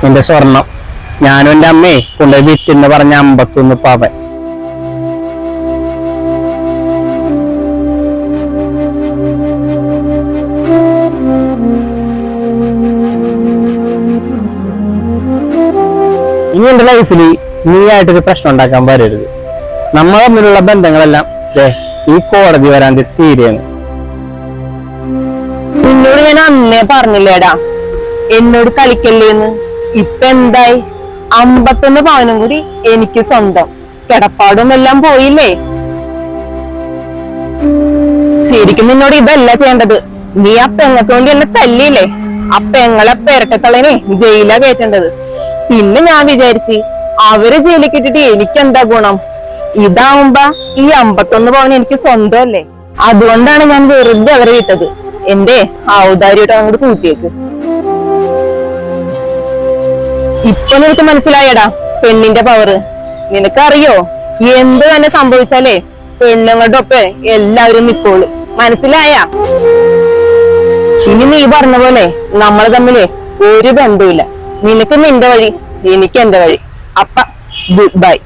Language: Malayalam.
എന്റെ സ്വർണം ഞാനും എന്റെ അമ്മയെ കൊണ്ടുപോയി വിറ്റെന്ന് പറഞ്ഞ 51 പവൻ. ഇനി എന്റെ ലൈഫിൽ നീ ആയിട്ടൊരു പ്രശ്നം ഉണ്ടാക്കാൻ വരരുത്. നമ്മൾ തമ്മിലുള്ള ബന്ധങ്ങളെല്ലാം ഈ കോടതി വരാൻ തീരെയാണ്. നിന്നോട് ഞാൻ അന്നേ പറഞ്ഞില്ലേടാ എന്നോട് കളിക്കല്ലേന്ന്. ഇപ്പൊ എന്തായി? 51 പവനും കൂടി എനിക്ക് സ്വന്തം. കിടപ്പാടും എല്ലാം പോയില്ലേ. ശരിക്കും നിന്നോട് ഇതല്ല ചെയ്യേണ്ടത്. നീ ആ പെങ്ങക്ക് വേണ്ടി എന്നെ തല്ലിയില്ലേ, ആ പെങ്ങളെ പെരട്ടത്തളനെ ജയിലാ കയറ്റേണ്ടത്. പിന്നെ ഞാൻ വിചാരിച്ച് അവര് ജയിലിൽ കിട്ടിട്ട് എനിക്കെന്താ ഗുണം? ഇതാവുമ്പോ ഈ 51 പവൻ എനിക്ക് സ്വന്തമല്ലേ. അതുകൊണ്ടാണ് ഞാൻ വെറുതെ അവരെ വിട്ടത്. എന്റെ ഔദാര്യമായിട്ട് അങ്ങോട്ട് കൂട്ടിയേക്ക്. ഇപ്പൊ നിനക്ക് മനസ്സിലായടാ പെണ്ണിന്റെ പവറ്. നിനക്കറിയോ എന്ത് തന്നെ സംഭവിച്ചാലേ പെണ്ണുങ്ങളുടെ ഒപ്പം എല്ലാവരും നിക്കോളൂ. മനസ്സിലായ? ഇനി നീ പറഞ്ഞ പോലെ നമ്മൾ തമ്മില് ഒരു ബന്ധവുമില്ല. നിനക്ക് നിന്റെ വഴി, എനിക്ക് എന്റെ വഴി. അപ്പ ഗുഡ് ബൈ.